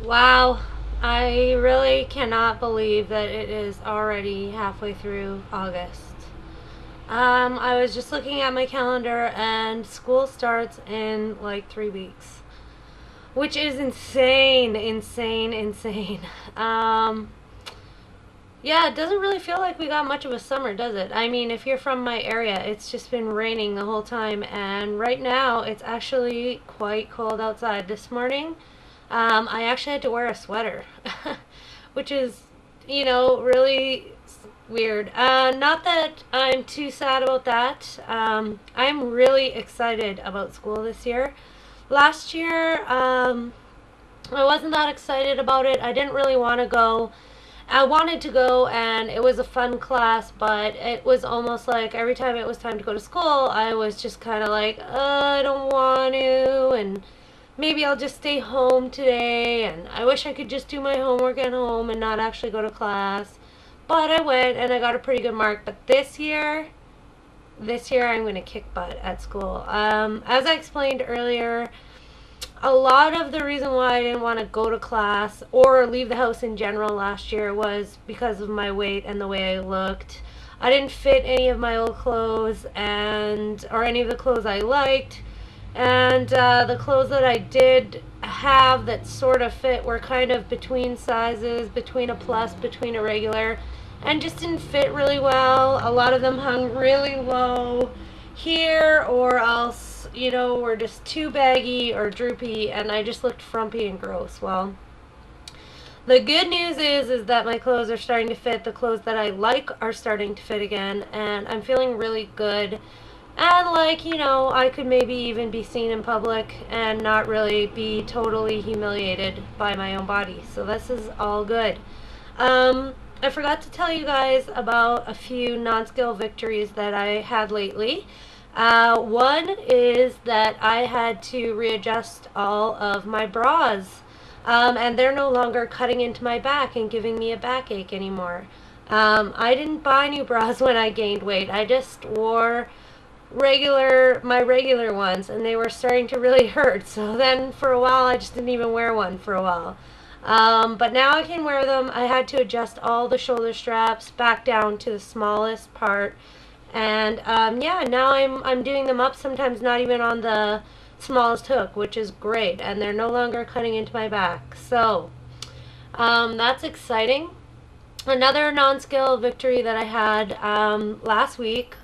Wow, I really cannot believe that it is already halfway through August. I was just looking at my calendar and school starts in like 3 weeks, which is insane, insane, insane. Um, yeah, it doesn't really feel like we got much of a summer, does it? I mean, if you're from my area, it's just been raining the whole time, and right now it's actually quite cold outside. This morning, I actually had to wear a sweater, which is, really weird. Not that I'm too sad about that. I'm really excited about school this year. Last year, I wasn't that excited about it. I didn't really want to go. I wanted to go, and it was a fun class, but it was almost like every time it was time to go to school, I was just kind of like, I don't want to, and maybe I'll just stay home today, and I wish I could just do my homework at home and not actually go to class. But I went, and I got a pretty good mark. But this year I'm going to kick butt at school. As I explained earlier, a lot of the reason why I didn't want to go to class or leave the house in general last year was because of my weight and the way I looked. I didn't fit any of my old clothes or any of the clothes I liked, and the clothes that I did have that sort of fit were kind of between sizes, between a plus, between a regular, and just didn't fit really well. A lot of them hung really low here, or else, were just too baggy or droopy, and I just looked frumpy and gross. Well, the good news is that my clothes are starting to fit. The clothes that I like are starting to fit again, and I'm feeling really good. And like, I could maybe even be seen in public and not really be totally humiliated by my own body. So this is all good. I forgot to tell you guys about a few non-scale victories that I had lately. One is that I had to readjust all of my bras, and they're no longer cutting into my back and giving me a backache anymore. I didn't buy new bras when I gained weight. I just wore my regular ones, and they were starting to really hurt. So then for a while I just didn't even wear one for a while. But now I can wear them. I had to adjust all the shoulder straps back down to the smallest part, and yeah, now I'm doing them up, sometimes not even on the smallest hook, which is great, and they're no longer cutting into my back. So that's exciting. Another non-scale victory that I had last week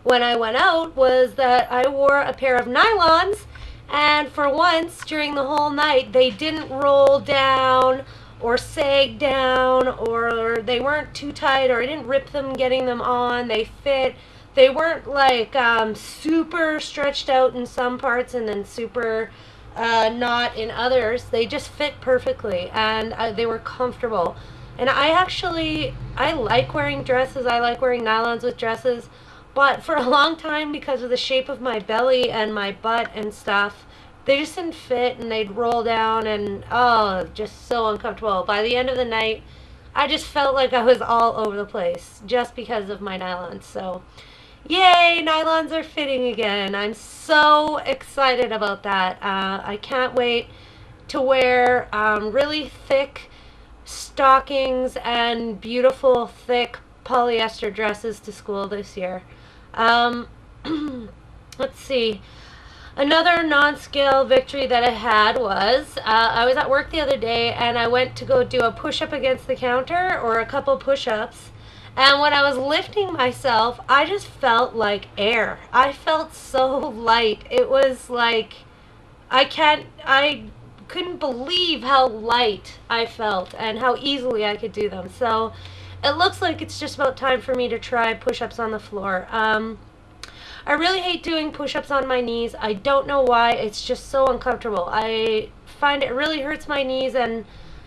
when I went out was that I wore a pair of nylons, and for once during the whole night they didn't roll down or sag down, or they weren't too tight, or I didn't rip them getting them on. They fit. They weren't like super stretched out in some parts and then super not in others. They just fit perfectly, and they were comfortable. And I like wearing dresses. I like wearing nylons with dresses. But for a long time, because of the shape of my belly and my butt and stuff, they just didn't fit, and they'd roll down, and oh, just so uncomfortable. By the end of the night, I just felt like I was all over the place just because of my nylons. So, yay, nylons are fitting again. I'm so excited about that. I can't wait to wear really thick stockings and beautiful, thick polyester dresses to school this year. Um, let's see. Another non-scale victory that I had was I was at work the other day, and I went to go do a push-up against the counter, or a couple push-ups, and when I was lifting myself, I just felt like air. I felt so light. It was like I couldn't believe how light I felt and how easily I could do them. So it looks like it's just about time for me to try push-ups on the floor. I really hate doing push-ups on my knees. I don't know why. It's just so uncomfortable. I find it really hurts my knees, and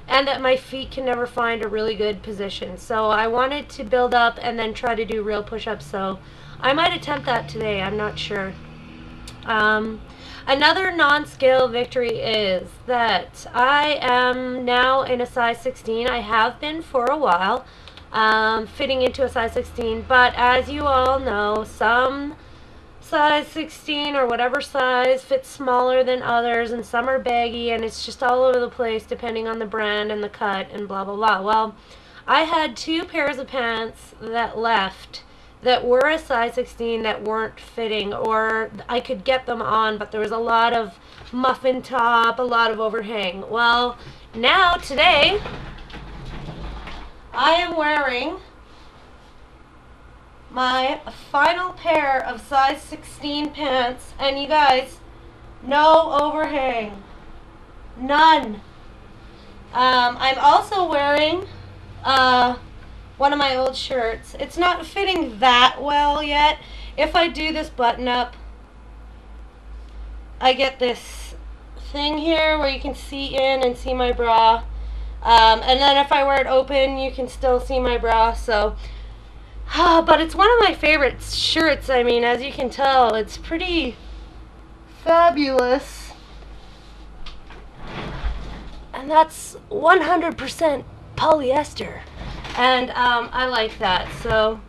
that my feet can never find a really good position. So I wanted to build up and then try to do real push-ups. So I might attempt that today. I'm not sure. Another non-scale victory is that I am now in a size 16. I have been for a while, fitting into a size 16, but as you all know, some size 16 or whatever size fits smaller than others, and some are baggy, and it's just all over the place depending on the brand and the cut and blah blah blah. Well, I had 2 pairs of pants that left that were a size 16 that weren't fitting, or I could get them on, but there was a lot of muffin top, a lot of overhang. Well, now today I am wearing my final pair of size 16 pants, and you guys, no overhang, none. I'm also wearing one of my old shirts. It's not fitting that well yet. If I do this button up, I get this thing here where you can see in and see my bra, and then if I wear it open, you can still see my bra. So but it's one of my favorite shirts. I mean, as you can tell, it's pretty fabulous. And that's 100% polyester. And I like that. So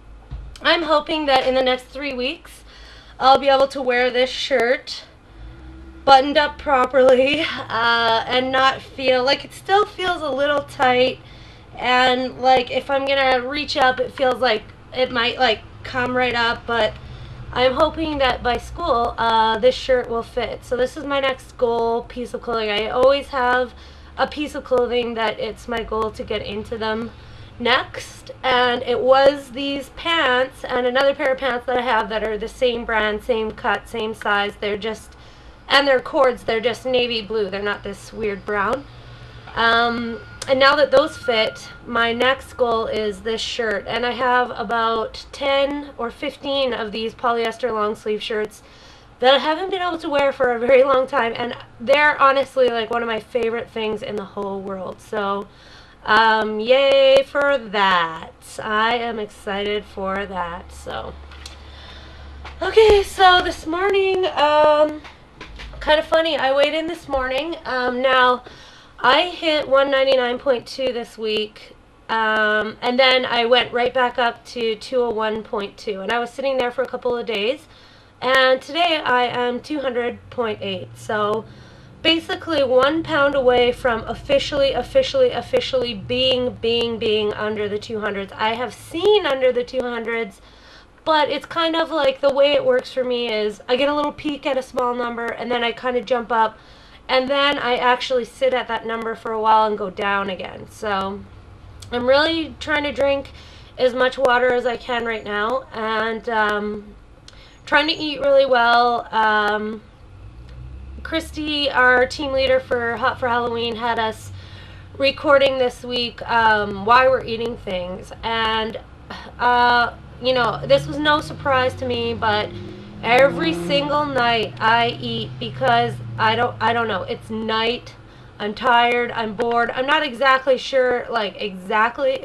I'm hoping that in the next 3 weeks, I'll be able to wear this shirt buttoned up properly and not feel like it still feels a little tight. And like if I'm going to reach up, it feels like it might like come right up, but I'm hoping that by school this shirt will fit. So this is my next goal piece of clothing. I always have a piece of clothing that it's my goal to get into them next, and it was these pants and another pair of pants that I have that are the same brand, same cut, same size. They're just, and their cords, they're just navy blue. They're not this weird brown. And now that those fit, my next goal is this shirt. And I have about 10 or 15 of these polyester long sleeve shirts that I haven't been able to wear for a very long time. And they're honestly like one of my favorite things in the whole world. So, yay for that. I am excited for that. So, okay, so this morning, kind of funny, I weighed in this morning. Now, I hit 199.2 this week, and then I went right back up to 201.2, and I was sitting there for a couple of days, and today I am 200.8, so basically 1 pound away from officially being under the 200s. I have seen under the 200s, but it's kind of like the way it works for me is I get a little peak at a small number, and then I kind of jump up, and then I actually sit at that number for a while and go down again. So I'm really trying to drink as much water as I can right now, and trying to eat really well. Christy, our team leader for Hot for Halloween, had us recording this week why we're eating things. And, you know, this was no surprise to me, but every single night I eat because I don't know, it's night, I'm tired, I'm bored, I'm not exactly sure like exactly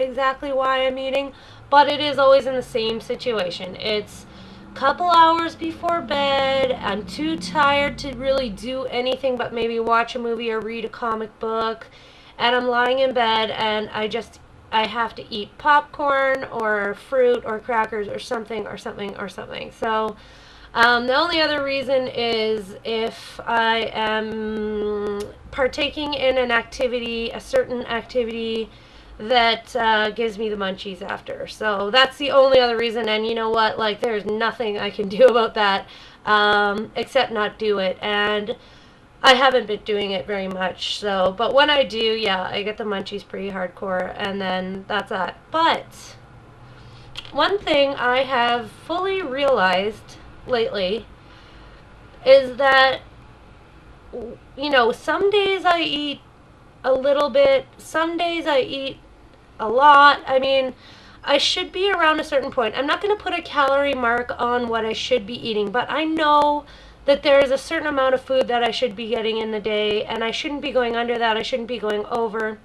why I'm eating, but it is always in the same situation. It's a couple hours before bed, I'm too tired to really do anything but maybe watch a movie or read a comic book, and I'm lying in bed and I have to eat popcorn or fruit or crackers or something. So the only other reason is if I am partaking in an activity, a certain activity that gives me the munchies after. So that's the only other reason, and you know what, like there's nothing I can do about that except not do it, and I haven't been doing it very much. So, but when I do, yeah, I get the munchies pretty hardcore, and then that's that. But one thing I have fully realized lately is that, you know, some days I eat a little bit, some days I eat a lot. I mean, I should be around a certain point. I'm not going to put a calorie mark on what I should be eating, but I know that there is a certain amount of food that I should be getting in the day, and I shouldn't be going under that, I shouldn't be going over.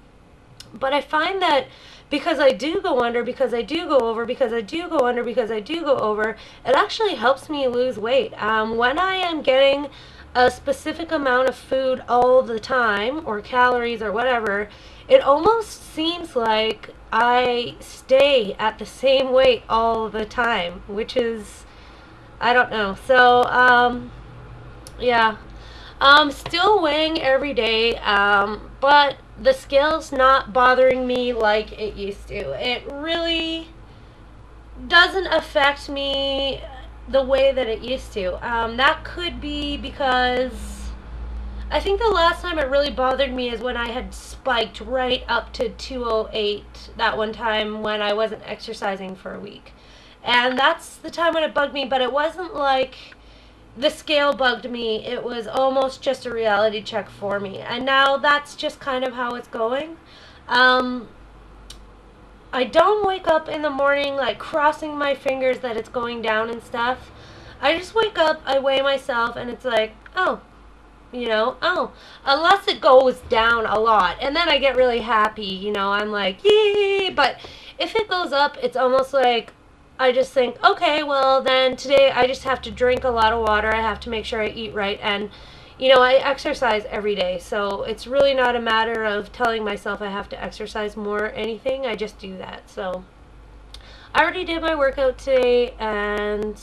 But I find that because I do go under, because I do go over, because I do go under, because I do go over, it actually helps me lose weight. When I am getting a specific amount of food all the time, or calories or whatever, it almost seems like I stay at the same weight all the time, which is I don't know. So, yeah. Still weighing every day, but the scale's not bothering me like it used to. It really doesn't affect me the way that it used to. That could be because I think the last time it really bothered me is when I had spiked right up to 208 that one time when I wasn't exercising for a week. And that's the time when it bugged me, but it wasn't like the scale bugged me. It was almost just a reality check for me. And now that's just kind of how it's going. Um, I don't wake up in the morning like crossing my fingers that it's going down and stuff. I just wake up, I weigh myself, and it's like, oh, oh, unless it goes down a lot. And then I get really happy, I'm like, yay. But if it goes up, it's almost like I just think, okay, well, then today I just have to drink a lot of water. I have to make sure I eat right. And, I exercise every day. So it's really not a matter of telling myself I have to exercise more or anything. I just do that. So I already did my workout today, and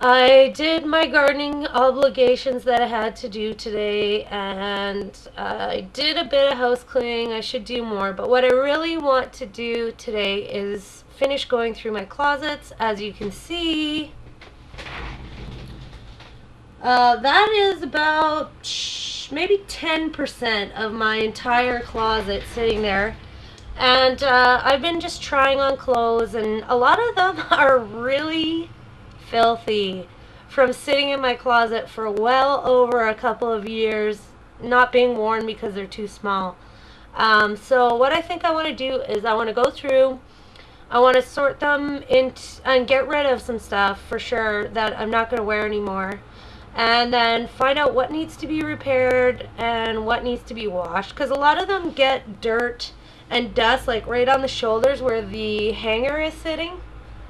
I did my gardening obligations that I had to do today, and I did a bit of house cleaning. I should do more, but what I really want to do today is finish going through my closets. As you can see, that is about maybe 10% of my entire closet sitting there. And I've been just trying on clothes, and a lot of them are really filthy from sitting in my closet for well over a couple of years, not being worn because they're too small. So what I think I want to do is I want to go through, I want to sort them into and get rid of some stuff for sure that I'm not going to wear anymore, and then find out what needs to be repaired and what needs to be washed, because a lot of them get dirt and dust like right on the shoulders where the hanger is sitting.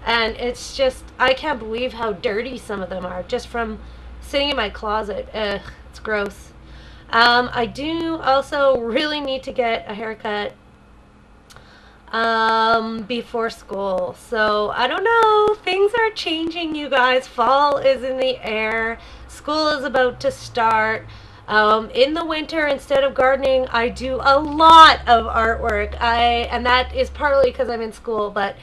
And it's just, I can't believe how dirty some of them are just from sitting in my closet. Ugh, it's gross. I do also really need to get a haircut before school. So I don't know, things are changing, you guys. Fall is in the air. School is about to start. In the winter, instead of gardening, I do a lot of artwork. And that is partly because I'm in school, but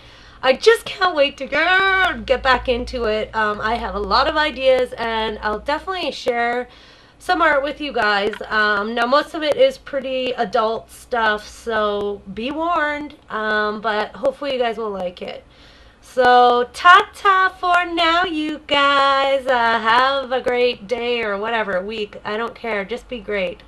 I just can't wait to get back into it. I have a lot of ideas, and I'll definitely share some art with you guys. Now, most of it is pretty adult stuff, so be warned, but hopefully you guys will like it. So, ta-ta for now, you guys. Have a great day or whatever, week. I don't care. Just be great.